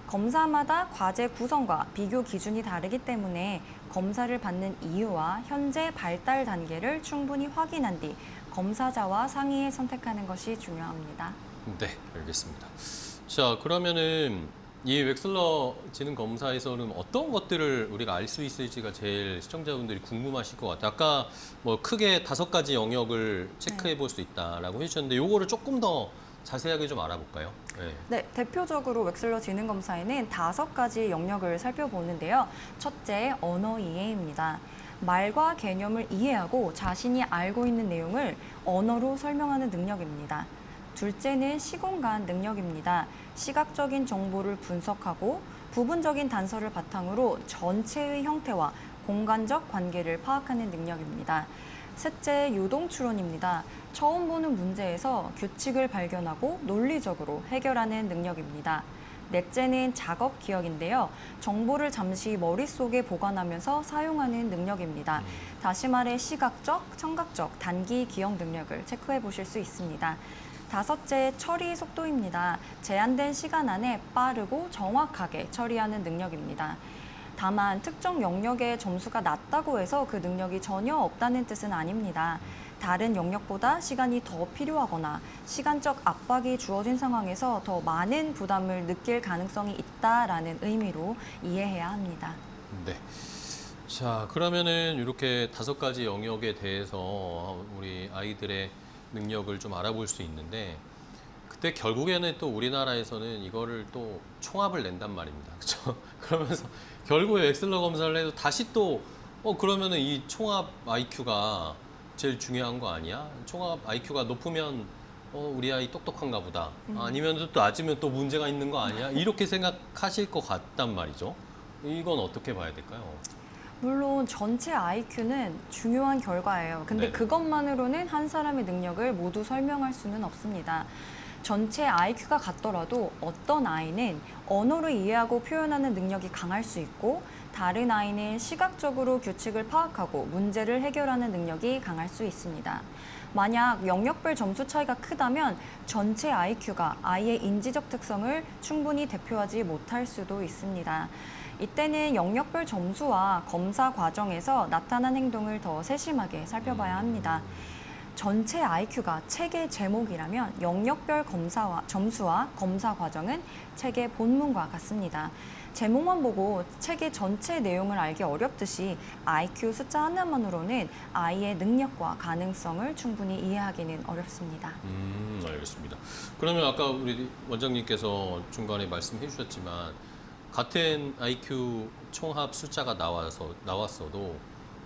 검사마다 과제 구성과 비교 기준이 다르기 때문에 검사를 받는 이유와 현재 발달 단계를 충분히 확인한 뒤 검사자와 상의해 선택하는 것이 중요합니다. 네, 알겠습니다. 자, 그러면은 이 웩슬러 지능 검사에서는 어떤 것들을 우리가 알 수 있을지가 제일 시청자분들이 궁금하실 것 같아요. 아까 뭐 크게 5가지 영역을 체크해 볼 수 있다라고 해주셨는데 요거를 조금 더 자세하게 좀 알아볼까요? 네. 네, 대표적으로 웩슬러 지능 검사에는 5가지 영역을 살펴보는데요. 첫째, 언어 이해입니다. 말과 개념을 이해하고 자신이 알고 있는 내용을 언어로 설명하는 능력입니다. 둘째는 시공간 능력입니다. 시각적인 정보를 분석하고 부분적인 단서를 바탕으로 전체의 형태와 공간적 관계를 파악하는 능력입니다. 셋째, 요동추론입니다. 처음 보는 문제에서 규칙을 발견하고 논리적으로 해결하는 능력입니다. 넷째는 작업 기억인데요. 정보를 잠시 머릿속에 보관하면서 사용하는 능력입니다. 다시 말해 시각적, 청각적, 단기 기억 능력을 체크해 보실 수 있습니다. 다섯째, 처리 속도입니다. 제한된 시간 안에 빠르고 정확하게 처리하는 능력입니다. 다만 특정 영역의 점수가 낮다고 해서 그 능력이 전혀 없다는 뜻은 아닙니다. 다른 영역보다 시간이 더 필요하거나 시간적 압박이 주어진 상황에서 더 많은 부담을 느낄 가능성이 있다라는 의미로 이해해야 합니다. 네. 자, 그러면은 이렇게 5가지 영역에 대해서 우리 아이들의 능력을 좀 알아볼 수 있는데, 그때 결국에는 또 우리나라에서는 이거를 또 총합을 낸단 말입니다. 그렇죠? 그러면서 결국에 웩슬러 검사를 해도 다시 또 그러면은 이 총합 IQ가 제일 중요한 거 아니야? 총합 IQ가 높으면 우리 아이 똑똑한가 보다. 아니면 또 낮으면 또 문제가 있는 거 아니야? 이렇게 생각하실 것 같단 말이죠. 이건 어떻게 봐야 될까요? 물론 전체 IQ는 중요한 결과예요. 근데 네네. 그것만으로는 한 사람의 능력을 모두 설명할 수는 없습니다. 전체 IQ가 같더라도 어떤 아이는 언어를 이해하고 표현하는 능력이 강할 수 있고 다른 아이는 시각적으로 규칙을 파악하고 문제를 해결하는 능력이 강할 수 있습니다. 만약 영역별 점수 차이가 크다면 전체 IQ가 아이의 인지적 특성을 충분히 대표하지 못할 수도 있습니다. 이때는 영역별 점수와 검사 과정에서 나타난 행동을 더 세심하게 살펴봐야 합니다. 전체 IQ가 책의 제목이라면 영역별 점수와 검사 과정은 책의 본문과 같습니다. 제목만 보고 책의 전체 내용을 알기 어렵듯이 IQ 숫자 하나만으로는 아이의 능력과 가능성을 충분히 이해하기는 어렵습니다. 알겠습니다. 그러면 아까 우리 원장님께서 중간에 말씀해 주셨지만 같은 IQ 총합 숫자가 나왔어도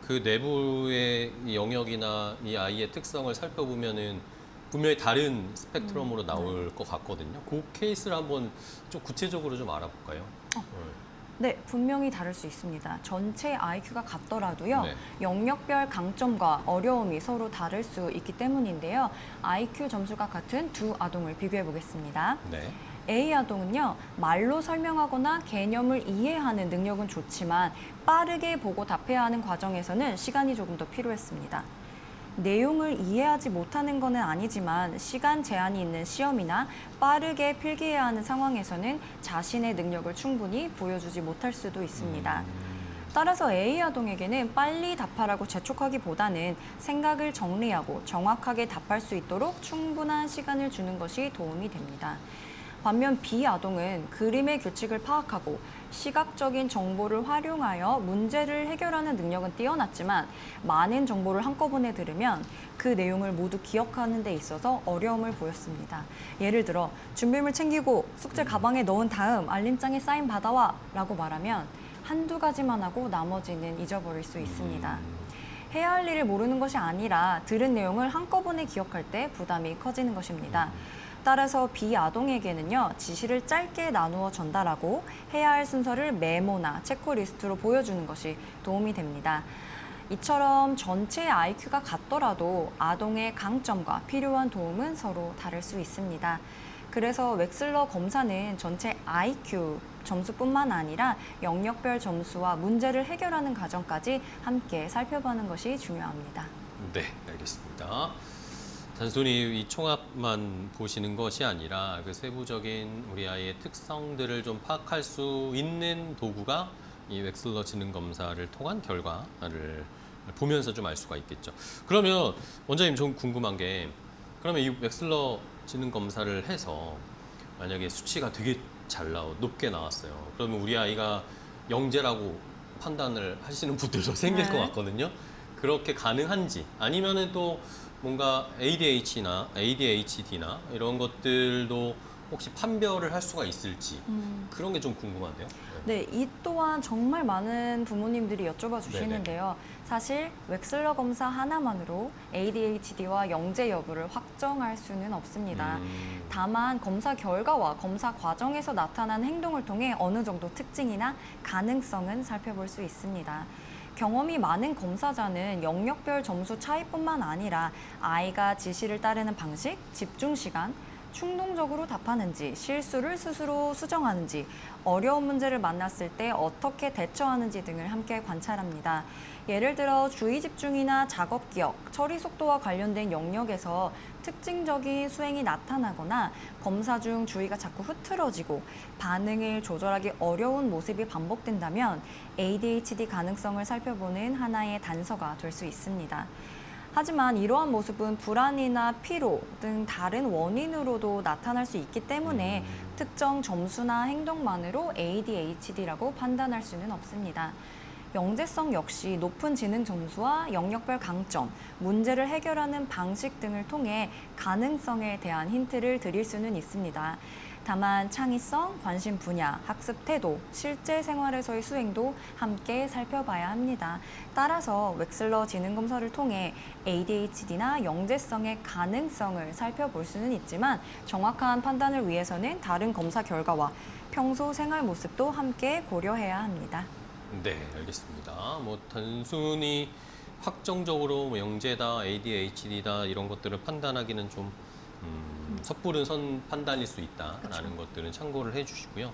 그 내부의 이 영역이나 이 아이의 특성을 살펴보면은 분명히 다른 스펙트럼으로 나올 것 같거든요. 그 케이스를 한번 좀 구체적으로 좀 알아볼까요? 네, 분명히 다를 수 있습니다. 전체 IQ가 같더라도요, 네. 영역별 강점과 어려움이 서로 다를 수 있기 때문인데요. IQ 점수가 같은 두 아동을 비교해 보겠습니다. 네. A 아동은요, 말로 설명하거나 개념을 이해하는 능력은 좋지만 빠르게 보고 답해야 하는 과정에서는 시간이 조금 더 필요했습니다. 내용을 이해하지 못하는 것은 아니지만 시간 제한이 있는 시험이나 빠르게 필기해야 하는 상황에서는 자신의 능력을 충분히 보여주지 못할 수도 있습니다. 따라서 A 아동에게는 빨리 답하라고 재촉하기보다는 생각을 정리하고 정확하게 답할 수 있도록 충분한 시간을 주는 것이 도움이 됩니다. 반면 B 아동은 그림의 규칙을 파악하고 시각적인 정보를 활용하여 문제를 해결하는 능력은 뛰어났지만 많은 정보를 한꺼번에 들으면 그 내용을 모두 기억하는 데 있어서 어려움을 보였습니다. 예를 들어 준비물 챙기고 숙제 가방에 넣은 다음 알림장에 사인 받아와 라고 말하면 한두 가지만 하고 나머지는 잊어버릴 수 있습니다. 해야 할 일을 모르는 것이 아니라 들은 내용을 한꺼번에 기억할 때 부담이 커지는 것입니다. 따라서 B 아동에게는요, 지시를 짧게 나누어 전달하고 해야 할 순서를 메모나 체크리스트로 보여주는 것이 도움이 됩니다. 이처럼 전체 IQ가 같더라도 아동의 강점과 필요한 도움은 서로 다를 수 있습니다. 그래서 웩슬러 검사는 전체 IQ 점수뿐만 아니라 영역별 점수와 문제를 해결하는 과정까지 함께 살펴보는 것이 중요합니다. 네, 알겠습니다. 단순히 이 총합만 보시는 것이 아니라 그 세부적인 우리 아이의 특성들을 좀 파악할 수 있는 도구가 이 웩슬러 지능 검사를 통한 결과를 보면서 좀 알 수가 있겠죠. 그러면 원장님 좀 궁금한 게, 그러면 이 웩슬러 지능 검사를 해서 만약에 수치가 되게 높게 나왔어요. 그러면 우리 아이가 영재라고 판단을 하시는 분들도 생길 것 같거든요. 그렇게 가능한지, 아니면은 또 뭔가 ADHD나 이런 것들도 혹시 판별을 할 수가 있을지 그런 게 좀 궁금한데요. 네, 이 또한 정말 많은 부모님들이 여쭤봐 주시는데요. 사실 웩슬러 검사 하나만으로 ADHD와 영재 여부를 확정할 수는 없습니다. 다만 검사 결과와 검사 과정에서 나타난 행동을 통해 어느 정도 특징이나 가능성은 살펴볼 수 있습니다. 경험이 많은 검사자는 영역별 점수 차이뿐만 아니라 아이가 지시를 따르는 방식, 집중 시간, 충동적으로 답하는지, 실수를 스스로 수정하는지, 어려운 문제를 만났을 때 어떻게 대처하는지 등을 함께 관찰합니다. 예를 들어 주의 집중이나 작업 기억, 처리 속도와 관련된 영역에서 특징적인 수행이 나타나거나 검사 중 주의가 자꾸 흐트러지고 반응을 조절하기 어려운 모습이 반복된다면 ADHD 가능성을 살펴보는 하나의 단서가 될 수 있습니다. 하지만 이러한 모습은 불안이나 피로 등 다른 원인으로도 나타날 수 있기 때문에 특정 점수나 행동만으로 ADHD라고 판단할 수는 없습니다. 영재성 역시 높은 지능 점수와 영역별 강점, 문제를 해결하는 방식 등을 통해 가능성에 대한 힌트를 드릴 수는 있습니다. 다만 창의성, 관심 분야, 학습 태도, 실제 생활에서의 수행도 함께 살펴봐야 합니다. 따라서 웩슬러 지능 검사를 통해 ADHD나 영재성의 가능성을 살펴볼 수는 있지만 정확한 판단을 위해서는 다른 검사 결과와 평소 생활 모습도 함께 고려해야 합니다. 네, 알겠습니다. 뭐 단순히 확정적으로 뭐 영재다, ADHD다 이런 것들을 판단하기는 좀 섣부른 선 판단일 수 있다라는 것들은 참고를 해주시고요.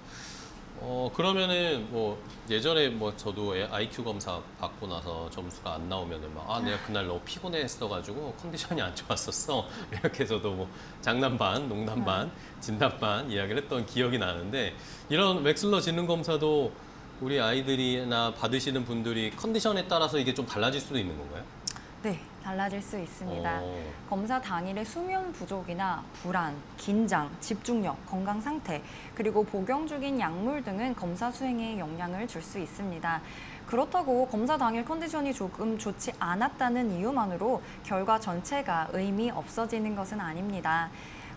그러면은 뭐 예전에 뭐 저도 IQ 검사 받고 나서 점수가 안 나오면은 막 내가 그날 너무 피곤했어가지고 컨디션이 안 좋았었어 이렇게 저도 뭐 장난 반, 농담 반, 진담 반 이야기를 했던 기억이 나는데 이런 웩슬러 지능 검사도 우리 아이들이나 받으시는 분들이 컨디션에 따라서 이게 좀 달라질 수도 있는 건가요? 네, 달라질 수 있습니다. 어. 검사 당일의 수면 부족이나 불안, 긴장, 집중력, 건강 상태, 그리고 복용 중인 약물 등은 검사 수행에 영향을 줄 수 있습니다. 그렇다고 검사 당일 컨디션이 조금 좋지 않았다는 이유만으로 결과 전체가 의미 없어지는 것은 아닙니다.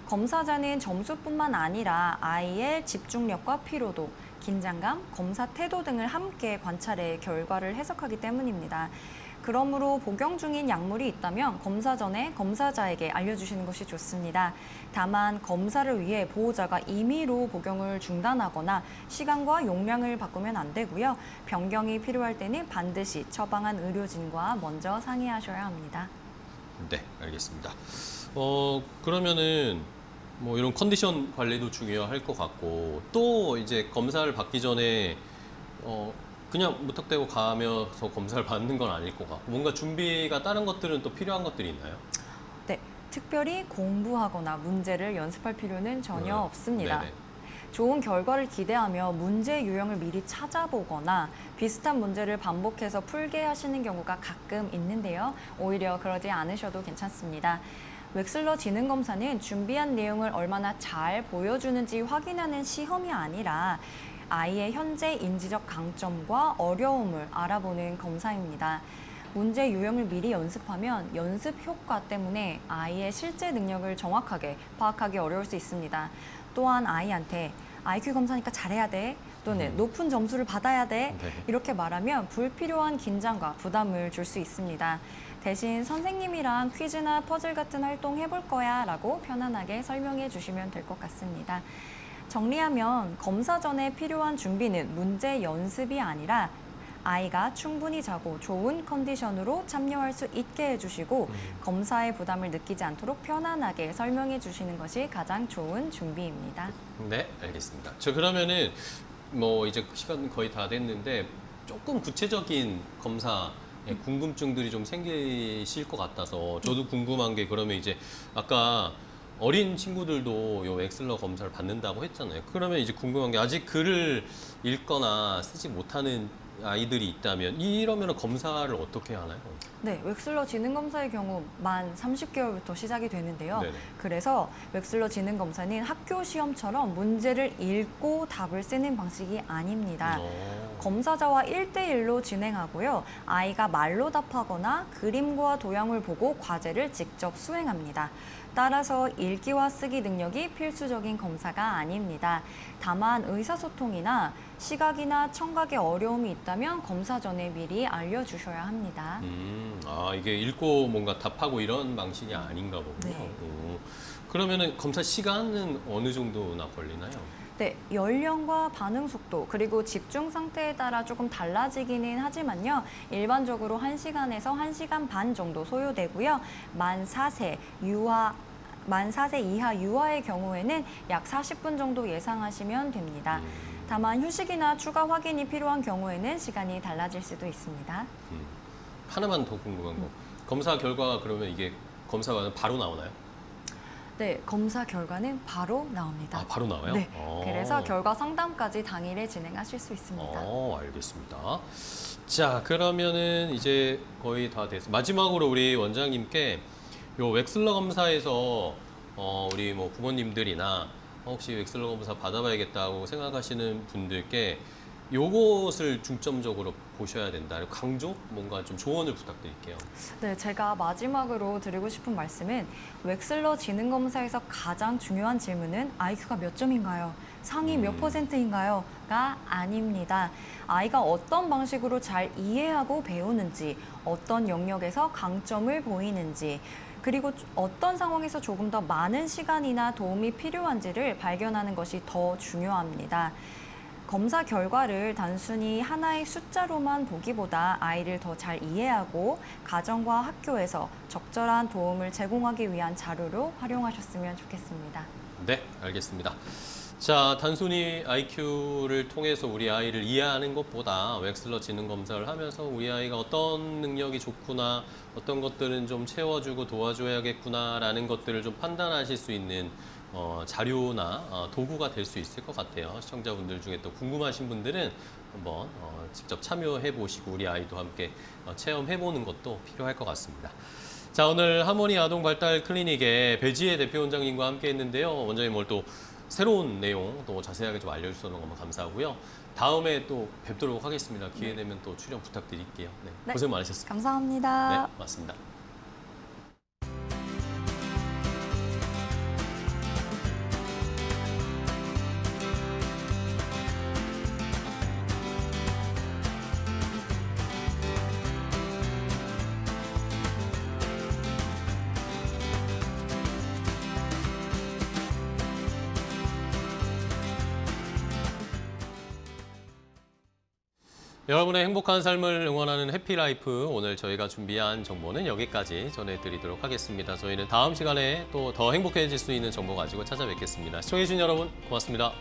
검사자는 점수뿐만 아니라 아이의 집중력과 피로도, 긴장감, 검사 태도 등을 함께 관찰해 결과를 해석하기 때문입니다. 그러므로 복용 중인 약물이 있다면 검사 전에 검사자에게 알려주시는 것이 좋습니다. 다만 검사를 위해 보호자가 임의로 복용을 중단하거나 시간과 용량을 바꾸면 안 되고요. 변경이 필요할 때는 반드시 처방한 의료진과 먼저 상의하셔야 합니다. 네, 알겠습니다. 그러면은 뭐 이런 컨디션 관리도 중요할 것 같고 또 이제 검사를 받기 전에 그냥 무턱대고 가면서 검사를 받는 건 아닐 것 같고 뭔가 준비가 다른 것들은 또 필요한 것들이 있나요? 네, 특별히 공부하거나 문제를 연습할 필요는 전혀 네. 없습니다. 네네. 좋은 결과를 기대하며 문제 유형을 미리 찾아보거나 비슷한 문제를 반복해서 풀게 하시는 경우가 가끔 있는데요. 오히려 그러지 않으셔도 괜찮습니다. 웩슬러 지능 검사는 준비한 내용을 얼마나 잘 보여주는지 확인하는 시험이 아니라 아이의 현재 인지적 강점과 어려움을 알아보는 검사입니다. 문제 유형을 미리 연습하면 연습 효과 때문에 아이의 실제 능력을 정확하게 파악하기 어려울 수 있습니다. 또한 아이한테 IQ 검사니까 잘해야 돼 또는 높은 점수를 받아야 돼 네. 이렇게 말하면 불필요한 긴장과 부담을 줄 수 있습니다. 대신 선생님이랑 퀴즈나 퍼즐 같은 활동 해볼 거야 라고 편안하게 설명해 주시면 될 것 같습니다. 정리하면 검사 전에 필요한 준비는 문제 연습이 아니라 아이가 충분히 자고 좋은 컨디션으로 참여할 수 있게 해주시고 검사의 부담을 느끼지 않도록 편안하게 설명해 주시는 것이 가장 좋은 준비입니다. 네, 알겠습니다. 저 그러면은 뭐 이제 시간 거의 다 됐는데 조금 구체적인 검사 궁금증들이 좀 생기실 것 같아서 저도 궁금한 게 그러면 이제 아까 어린 친구들도 요 웩슬러 검사를 받는다고 했잖아요. 그러면 이제 궁금한 게 아직 글을 읽거나 쓰지 못하는 아이들이 있다면 이러면 검사를 어떻게 하나요? 네, 웩슬러 지능 검사의 경우 만 30개월부터 시작이 되는데요. 네네. 그래서 웩슬러 지능 검사는 학교 시험처럼 문제를 읽고 답을 쓰는 방식이 아닙니다. 검사자와 1대1로 진행하고요. 아이가 말로 답하거나 그림과 도형을 보고 과제를 직접 수행합니다. 따라서 읽기와 쓰기 능력이 필수적인 검사가 아닙니다. 다만 의사소통이나 시각이나 청각에 어려움이 있다면 검사 전에 미리 알려주셔야 합니다. 이게 읽고 뭔가 답하고 이런 방식이 아닌가 보군요. 네. 그러면은 검사 시간은 어느 정도나 걸리나요? 네, 연령과 반응 속도 그리고 집중 상태에 따라 조금 달라지기는 하지만요. 일반적으로 1시간에서 1시간 반 정도 소요되고요. 만 4세 이하 유아의 경우에는 약 40분 정도 예상하시면 됩니다. 다만 휴식이나 추가 확인이 필요한 경우에는 시간이 달라질 수도 있습니다. 하나만 더 궁금한 거. 검사 결과가 그러면 이게 검사가 바로 나오나요? 네, 검사 결과는 바로 나옵니다. 아, 바로 나와요? 네, 그래서 결과 상담까지 당일에 진행하실 수 있습니다. 알겠습니다. 자, 그러면은 이제 거의 다 됐어요. 마지막으로 우리 원장님께 요 웩슬러 검사에서 우리 뭐 부모님들이나 혹시 웩슬러 검사 받아봐야겠다고 생각하시는 분들께 요것을 중점적으로 보셔야 된다. 강조? 뭔가 좀 조언을 부탁드릴게요. 네, 제가 마지막으로 드리고 싶은 말씀은 웩슬러 지능 검사에서 가장 중요한 질문은 IQ가 몇 점인가요? 상위 몇 %인가요? 가 아닙니다. 아이가 어떤 방식으로 잘 이해하고 배우는지, 어떤 영역에서 강점을 보이는지, 그리고 어떤 상황에서 조금 더 많은 시간이나 도움이 필요한지를 발견하는 것이 더 중요합니다. 검사 결과를 단순히 하나의 숫자로만 보기보다 아이를 더 잘 이해하고 가정과 학교에서 적절한 도움을 제공하기 위한 자료로 활용하셨으면 좋겠습니다. 네, 알겠습니다. 자, 단순히 IQ를 통해서 우리 아이를 이해하는 것보다 웩슬러 지능 검사를 하면서 우리 아이가 어떤 능력이 좋구나, 어떤 것들은 좀 채워주고 도와줘야겠구나라는 것들을 좀 판단하실 수 있는 자료나 도구가 될 수 있을 것 같아요. 시청자분들 중에 또 궁금하신 분들은 한번 직접 참여해 보시고 우리 아이도 함께 체험해 보는 것도 필요할 것 같습니다. 자, 오늘 하모니 아동 발달 클리닉의 배지혜 대표 원장님과 함께 했는데요. 원장님 오늘 또 새로운 내용 또 자세하게 좀 알려주셔서 너무 감사하고요. 다음에 또 뵙도록 하겠습니다. 기회 되면 또 출연 부탁드릴게요. 네, 네. 고생 많으셨습니다. 감사합니다. 네, 맞습니다. 여러분의 행복한 삶을 응원하는 해피라이프, 오늘 저희가 준비한 정보는 여기까지 전해드리도록 하겠습니다. 저희는 다음 시간에 또 더 행복해질 수 있는 정보 가지고 찾아뵙겠습니다. 시청해주신 여러분 고맙습니다.